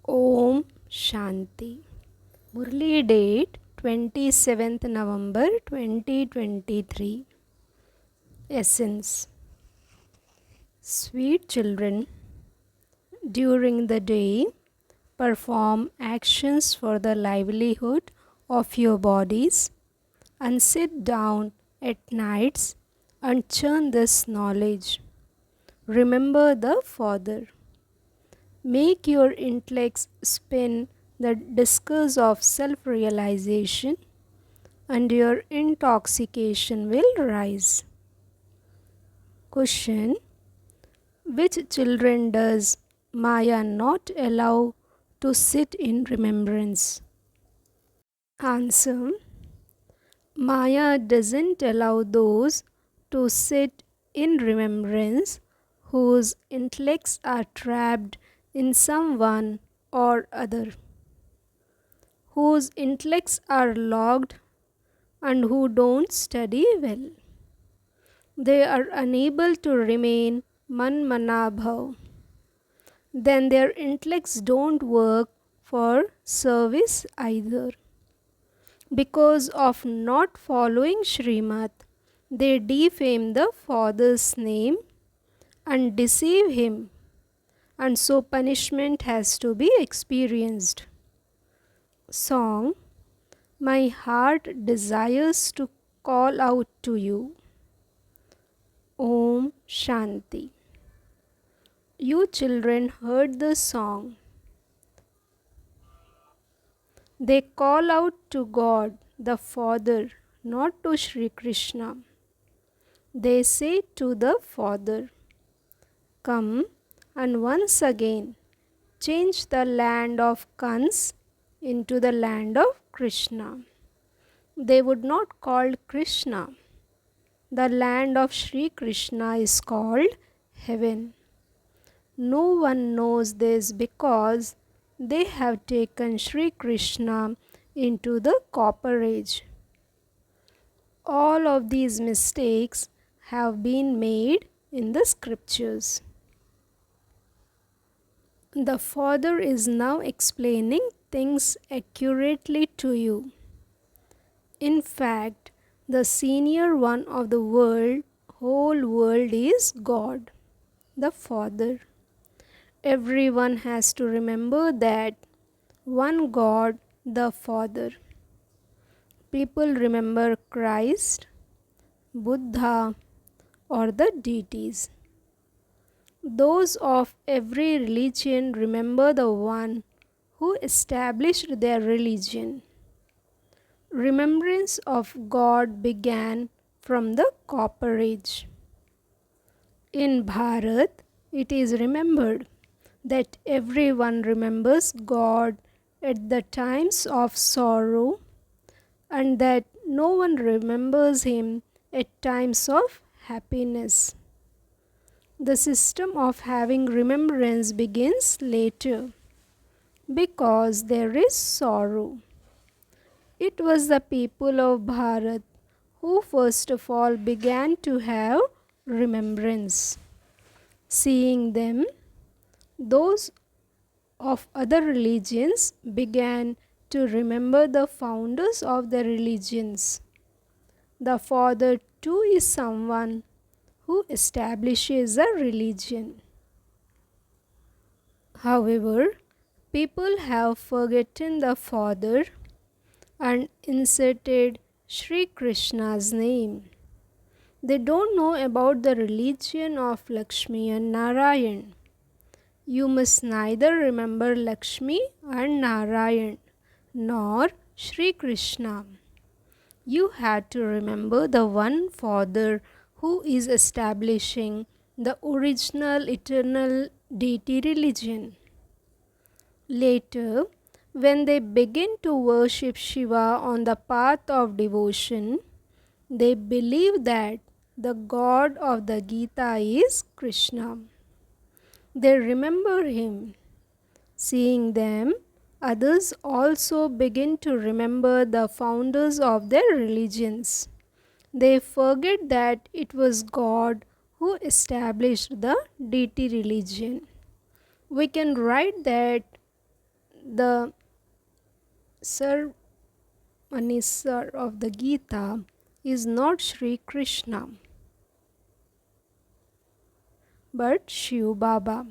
Om Shanti. Murli date 27th November 2023. Essence. Sweet children, during the day, perform actions for the livelihood of your bodies and sit down at nights and churn this knowledge. Remember the Father. Make your intellects spin the discus of self-realization and your intoxication will rise. Question: which children does Maya not allow to sit in remembrance? Answer: Maya doesn't allow those to sit in remembrance whose intellects are trapped in someone or other, whose intellects are logged and who don't study well. They are unable to remain manmanabhav. Then their intellects don't work for service either. Because of not following Srimad, they defame the Father's name and deceive him, and so punishment has to be experienced. Song: my heart desires to call out to you. Om Shanti. You children heard the song. They call out to God, the Father, not to Sri Krishna. They say to the Father, come and once again change the land of Kans into the land of Krishna. They would not call Krishna. The land of Sri Krishna is called heaven. No one knows this because they have taken Sri Krishna into the copper age. All of these mistakes have been made in the scriptures. The Father is now explaining things accurately to you. In fact, the senior one of the whole world is God, the Father. Everyone has to remember that one God, the Father. People remember Christ, Buddha, or the deities. Those of every religion remember the one who established their religion. Remembrance of God began from the Copper Age. In Bharat, it is remembered that everyone remembers God at the times of sorrow and that no one remembers him at times of happiness. The system of having remembrance begins later because there is sorrow. It was the people of Bharat who first of all began to have remembrance. Seeing them, those of other religions began to remember the founders of the religions. The Father too is someone who establishes a religion. However, people have forgotten the Father and inserted Sri Krishna's name. They don't know about the religion of Lakshmi and Narayan. You must neither remember Lakshmi and Narayan nor Sri Krishna. You had to remember the one Father who is establishing the original eternal deity religion. Later, when they begin to worship Shiva on the path of devotion, they believe that the God of the Gita is Krishna. They remember him. Seeing them, others also begin to remember the founders of their religions. They forget that it was God who established the deity religion. We can write that the Sar Manisar of the Gita is not Sri Krishna but Shiv Baba.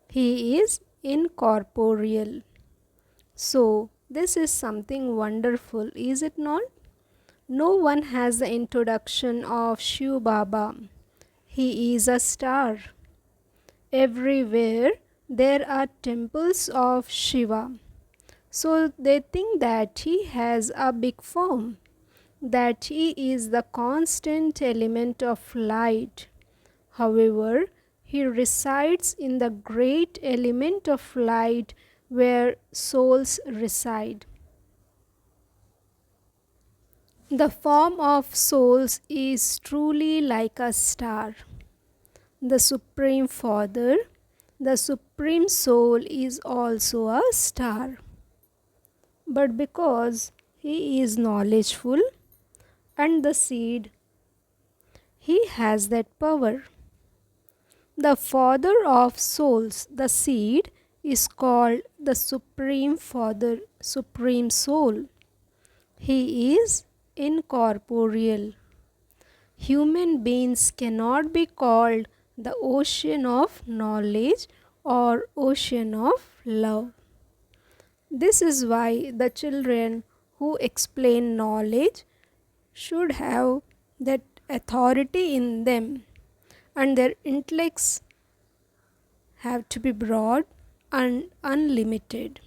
He is incorporeal. So, this is something wonderful, is it not? No one has the introduction of Shiv Baba. He is a star. Everywhere there are temples of Shiva. So they think that he has a big form, that he is the constant element of light. However, he resides in the great element of light where souls reside. The form of souls is truly like a star. The Supreme Father, the Supreme Soul is also a star. But because he is knowledgeful and the seed, he has that power. The Father of souls, the seed, is called the Supreme Father, Supreme Soul. He is incorporeal. Human beings cannot be called the ocean of knowledge or ocean of love. This is why the children who explain knowledge should have that authority in them, and their intellects have to be broad and unlimited.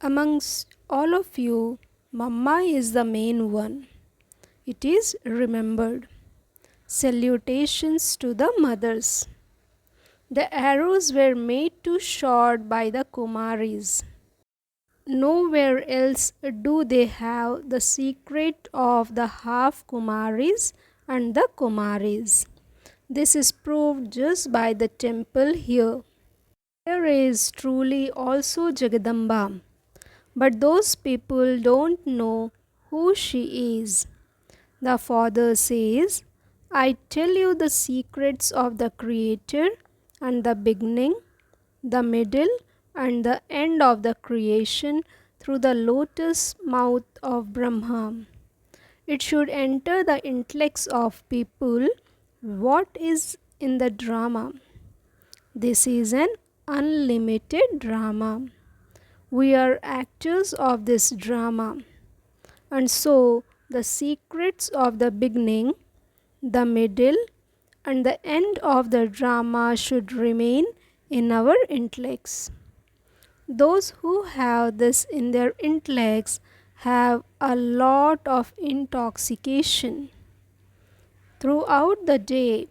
Amongst all of you, Mama is the main one. It is remembered. Salutations to the mothers. The arrows were made too short by the Kumaris. Nowhere else do they have the secret of the half Kumaris and the Kumaris. This is proved just by the temple here. There is truly also Jagadamba, but those people don't know who she is. The Father says, I tell you the secrets of the Creator and the beginning, the middle, and the end of the creation through the lotus mouth of Brahma. It should enter the intellects of people what is in the drama. This is an unlimited drama. We are actors of this drama. And so the secrets of the beginning, the middle, and the end of the drama should remain in our intellects. Those who have this in their intellects have a lot of intoxication. Throughout the day,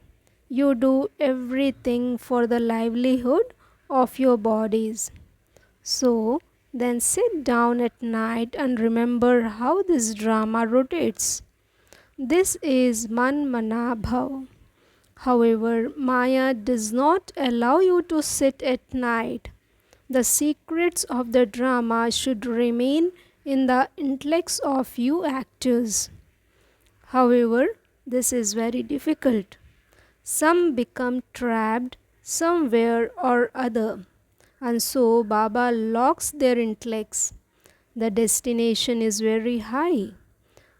you do everything for the livelihood of your bodies. So, then sit down at night and remember how this drama rotates. This is Man Mana Bhav. However, Maya does not allow you to sit at night. The secrets of the drama should remain in the intellects of you actors. However, this is very difficult. Some become trapped somewhere or other, and so Baba locks their intellects. The destination is very high.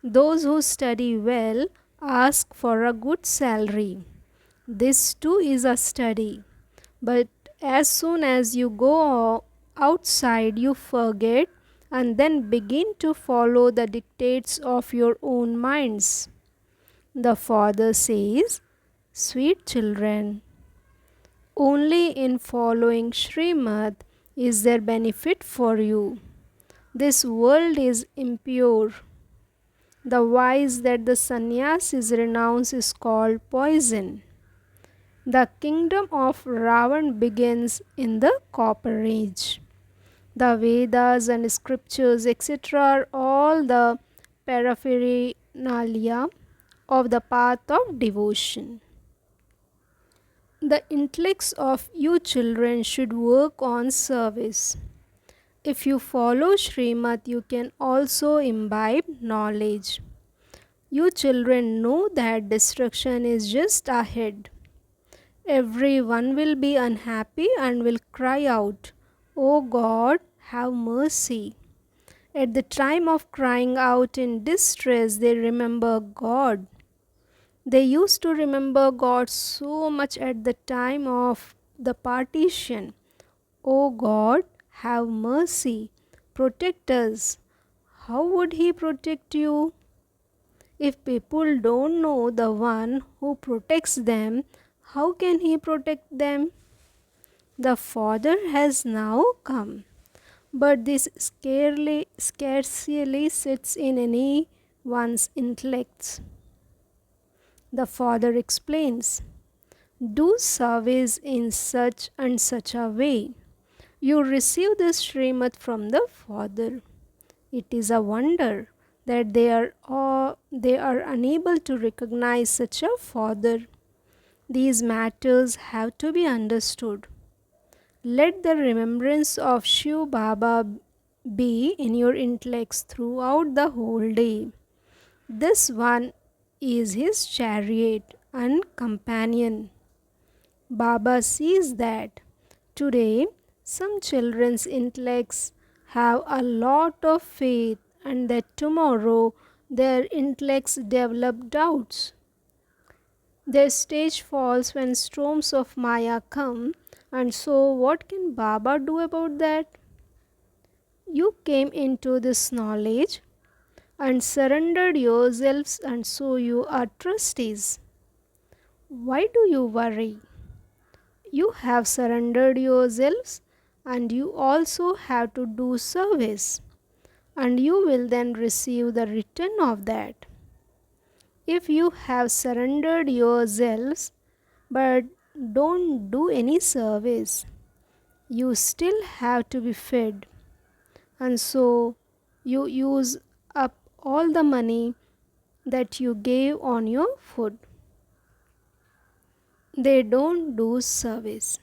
Those who study well ask for a good salary. This too is a study. But as soon as you go outside, you forget and then begin to follow the dictates of your own minds. The Father says, sweet children, only in following Srimad is there benefit for you. This world is impure. The vice that the sannyasis renounce is called poison. The kingdom of Ravan begins in the copper age. The Vedas and scriptures, etc., are all the paraphernalia of the path of devotion. The intellects of you children should work on service. If you follow Srimad, you can also imbibe knowledge. You children know that destruction is just ahead. Everyone will be unhappy and will cry out, "Oh God, have mercy. At the time of crying out in distress, they remember God. They used to remember God so much at the time of the partition. O God, have mercy. Protect us. How would He protect you? If people don't know the one who protects them, how can He protect them? The Father has now come, but this scarcely sits in anyone's intellects. The Father explains, do service in such and such a way. You receive this Srimad from the Father. It is a wonder that they are unable to recognize such a Father. These matters have to be understood. Let the remembrance of Shiv Baba be in your intellects throughout the whole day. This one is his chariot and companion. Baba sees that today some children's intellects have a lot of faith and that tomorrow their intellects develop doubts. Their stage falls when storms of Maya come, and so what can Baba do about that? You came into this knowledge and surrendered yourselves, and so you are trustees. Why do you worry? You have surrendered yourselves and you also have to do service, and you will then receive the return of that. If you have surrendered yourselves but don't do any service, you still have to be fed, and so you use up all the money that you gave on your food. They don't do service.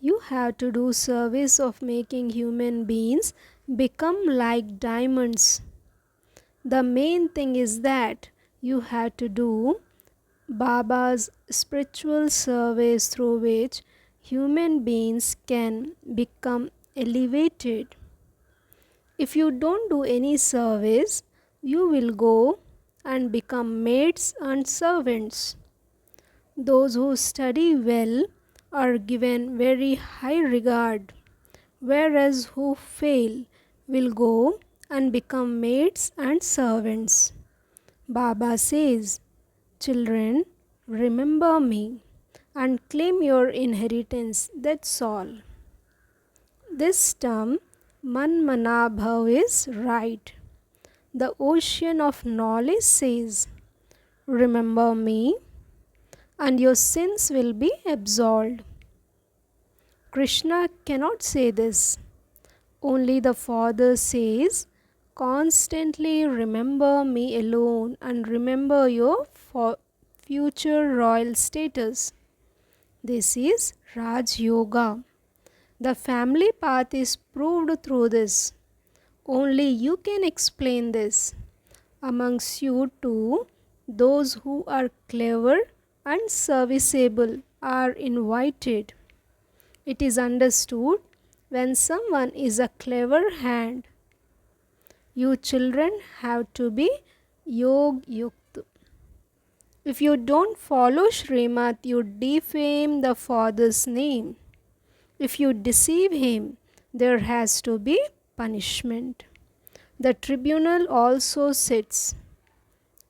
You have to do service of making human beings become like diamonds. The main thing is that you have to do Baba's spiritual service through which human beings can become elevated. If you don't do any service, you will go and become maids and servants. Those who study well are given very high regard, whereas who fail will go and become maids and servants. Baba says, children, remember me and claim your inheritance, that's all. This term, Man Mana Bhav, is right. The ocean of knowledge says, remember me and your sins will be absolved. Krishna cannot say this. Only the Father says, constantly remember me alone and remember your future royal status. This is Raj Yoga. The family path is proved through this. Only you can explain this. Amongst you too, those who are clever and serviceable are invited. It is understood when someone is a clever hand. You children have to be Yog Yukt. If you don't follow Srimad, you defame the Father's name. If you deceive him, there has to be punishment. The tribunal also sits.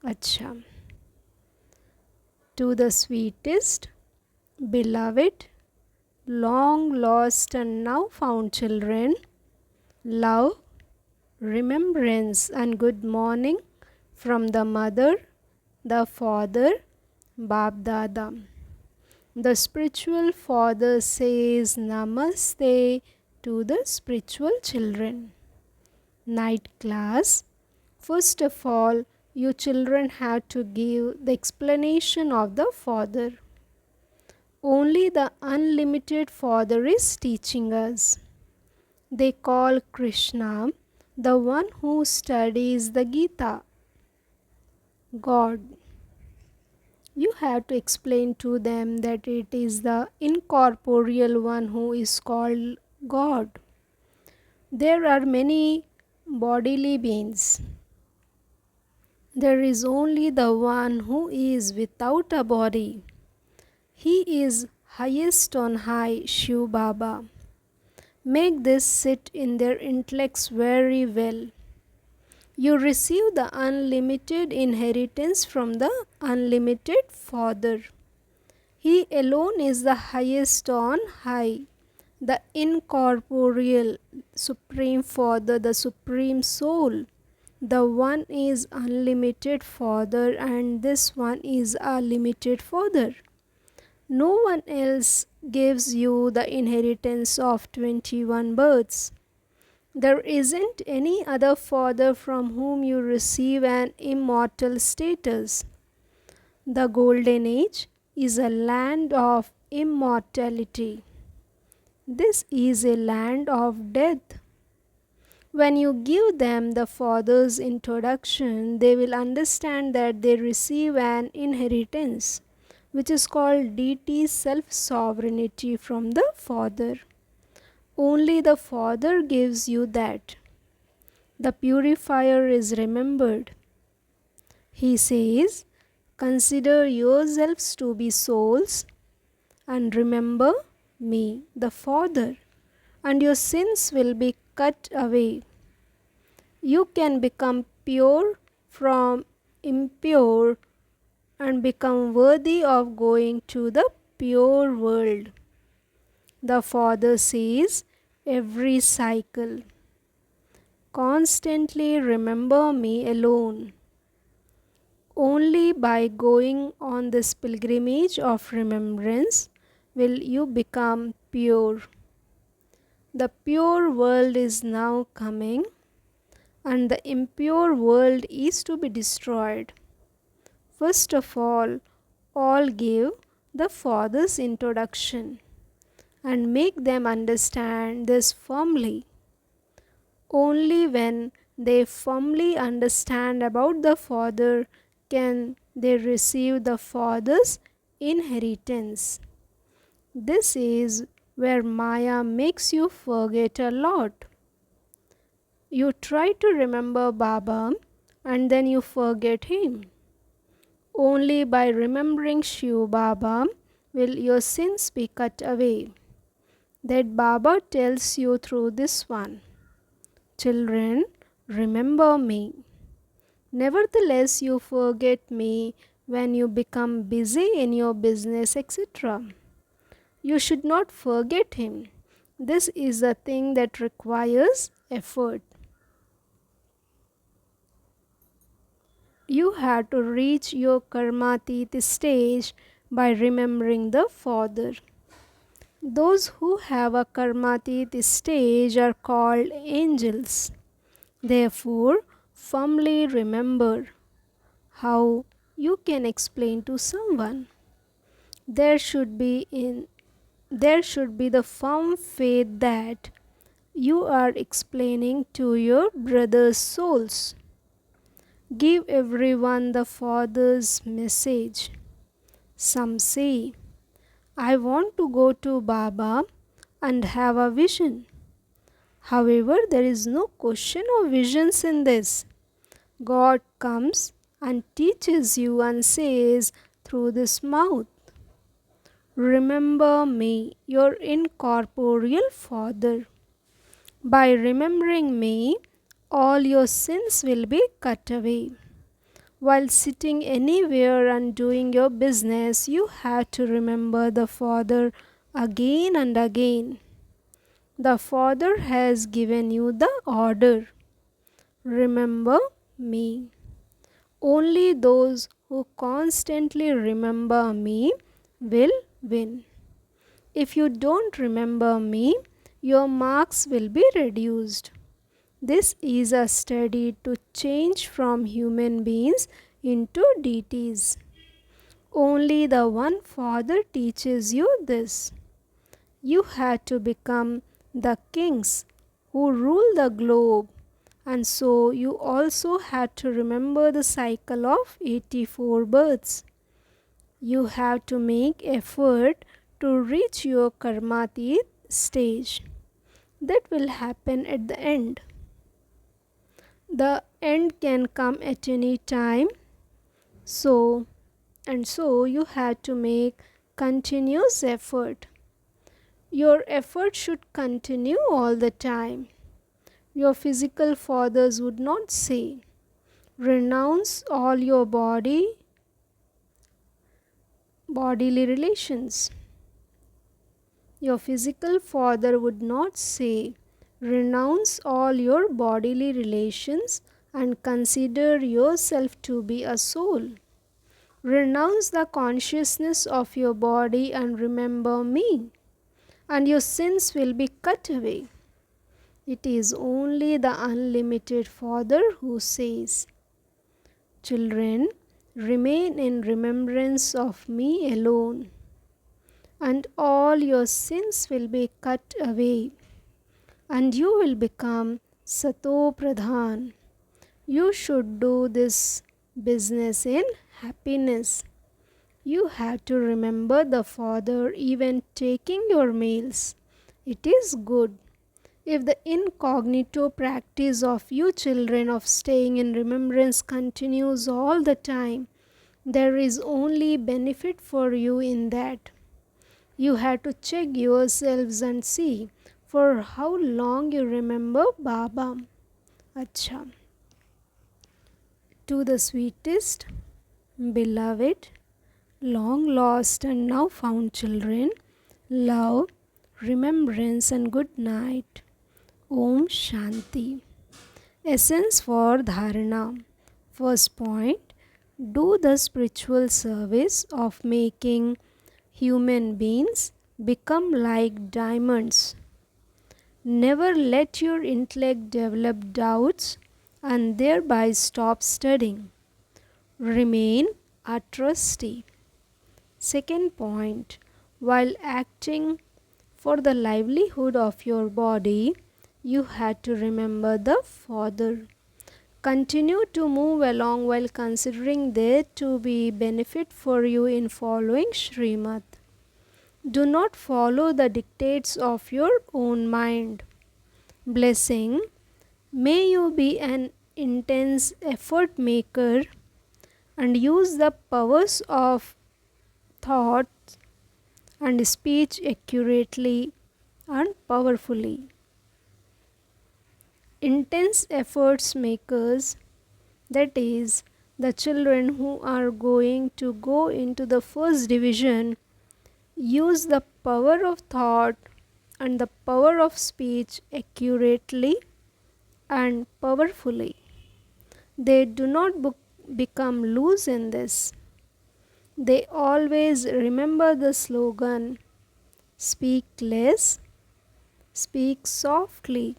Acha. To the sweetest, beloved, long lost and now found children, love, remembrance and good morning from the mother, the father, Bab Dada. The spiritual father says Namaste to the spiritual children. Night class. First of all, you children have to give the explanation of the Father. Only the unlimited Father is teaching us. They call Krishna the one who studies the Gita, God. You have to explain to them that it is the incorporeal one who is called God. There are many bodily beings. There is only the one who is without a body. He is highest on high, Shiv Baba. Make this sit in their intellects very well. You receive the unlimited inheritance from the unlimited Father. He alone is the highest on high, the incorporeal Supreme Father, the Supreme Soul. The one is unlimited Father and this one is a limited Father. No one else gives you the inheritance of 21 births. There isn't any other father from whom you receive an immortal status. The Golden Age is a land of immortality. This is a land of death. When you give them the Father's introduction, they will understand that they receive an inheritance, which is called deity self-sovereignty from the Father. Only the Father gives you that. The purifier is remembered. He says, consider yourselves to be souls and remember me, the Father, and your sins will be cut away. You can become pure from impure and become worthy of going to the pure world. The Father says every cycle, constantly remember me alone. Only by going on this pilgrimage of remembrance will you become pure. The pure world is now coming and the impure world is to be destroyed. First of all give the Father's introduction and make them understand this firmly. Only when they firmly understand about the Father can they receive the Father's inheritance. This is where Maya makes you forget a lot. You try to remember Baba and then you forget him. Only by remembering Shiv Baba will your sins be cut away. That Baba tells you through this one. Children, remember me. Nevertheless, you forget me when you become busy in your business, etc. You should not forget him. This is a thing that requires effort. You have to reach your karmatit stage by remembering the Father. Those who have a karmatit stage are called angels. Therefore, firmly remember. How you can explain to someone. There should be the firm faith that you are explaining to your brother's souls. Give everyone the Father's message. Some say, I want to go to Baba and have a vision. However, there is no question of visions in this. God comes and teaches you and says through this mouth, remember me, your incorporeal Father. By remembering me, all your sins will be cut away. While sitting anywhere and doing your business, you have to remember the Father again and again. The Father has given you the order. Remember me. Only those who constantly remember me will win. If you don't remember me, your marks will be reduced. This is a study to change from human beings into deities. Only the one Father teaches you this. You have to become the kings who rule the globe, and so you also have to remember the cycle of 84 births. You have to make effort to reach your karmatit stage. that will happen at the end. The end can come at any time, so you have to make continuous effort. Your effort should continue all the time. Your physical fathers would not say, renounce all your bodily relations. Your physical father would not say, renounce all your bodily relations and consider yourself to be a soul. Renounce the consciousness of your body and remember me, and your sins will be cut away. It is only the unlimited Father who says, children, remain in remembrance of me alone, and all your sins will be cut away, and you will become Sato Pradhan. You should do this business in happiness. You have to remember the Father even taking your meals. It is good. If the incognito practice of you children of staying in remembrance continues all the time, there is only benefit for you in that. You have to check yourselves and see for how long you remember Baba. Acha. To the sweetest, beloved, long lost and now found children, love, remembrance and good night. Om Shanti. Essence for Dharana. First point, do the spiritual service of making human beings become like diamonds. Never let your intellect develop doubts and thereby stop studying. Remain a trustee. Second point, while acting for the livelihood of your body, you had to remember the Father. Continue to move along while considering there to be benefit for you in following Srimad. Do not follow the dictates of your own mind. Blessing, may you be an intense effort maker and use the powers of thought and speech accurately and powerfully. Intense efforts makers, that is, the children who are going to go into the first division, use the power of thought and the power of speech accurately and powerfully. They do not become loose in this. They always remember the slogan, speak less, speak softly,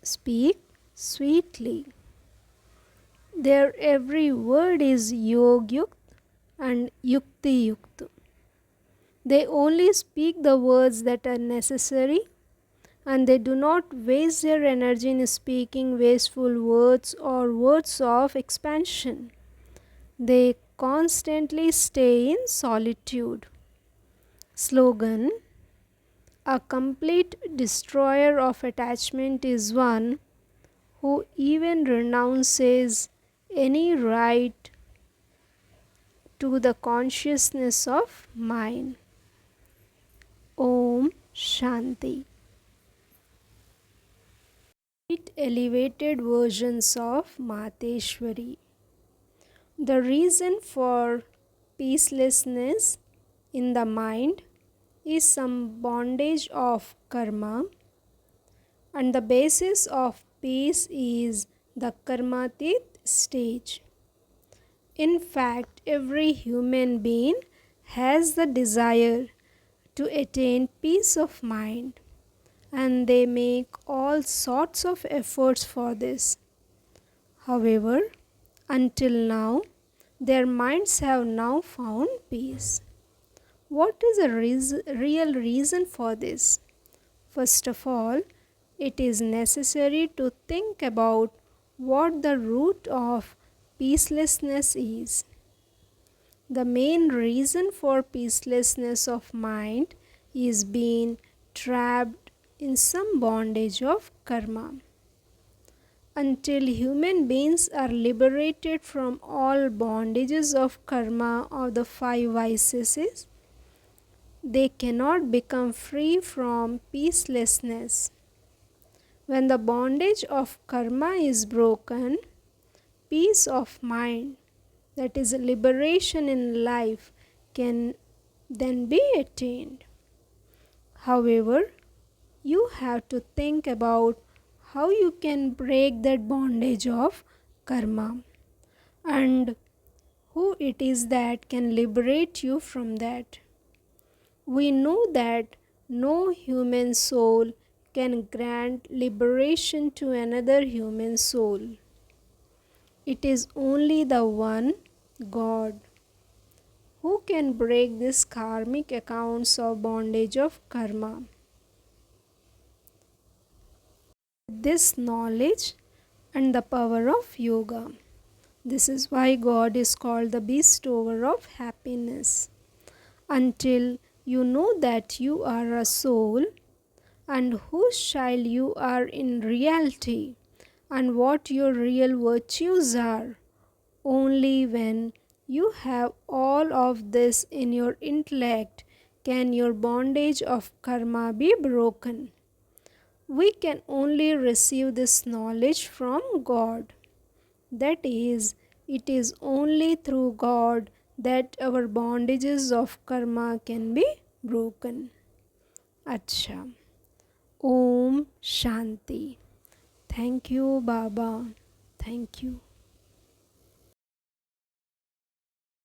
speak sweetly. Their every word is yog yukt and yukti yukt. They only speak the words that are necessary, and they do not waste their energy in speaking wasteful words or words of expansion. They constantly stay in solitude. Slogan, a complete destroyer of attachment is one who even renounces any right to the consciousness of mind. Om Shanti. Elevated versions of Mateshwari. The reason for peacelessness in the mind is some bondage of karma, and the basis of peace is the karmatit stage. In fact, every human being has the desire to attain peace of mind, and they make all sorts of efforts for this. However, until now, their minds have now found peace. What is the real reason for this? First of all, it is necessary to think about what the root of peacelessness is. The main reason for peacelessness of mind is being trapped in some bondage of karma. Until human beings are liberated from all bondages of karma of the five vices, they cannot become free from peacelessness. When the bondage of karma is broken, peace of mind, that is liberation in life, can then be attained. However, you have to think about how you can break that bondage of karma and who it is that can liberate you from that. We know that no human soul can grant liberation to another human soul. It is only the one God who can break this karmic accounts of bondage of karma. This knowledge and the power of yoga. This is why God is called the bestower of happiness. Until you know that you are a soul and whose child you are in reality and what your real virtues are, only when you have all of this in your intellect can your bondage of karma be broken. We can only receive this knowledge from God. That is, it is only through God that our bondages of karma can be broken. Acha. Om Shanti. Thank you, Baba. Thank you.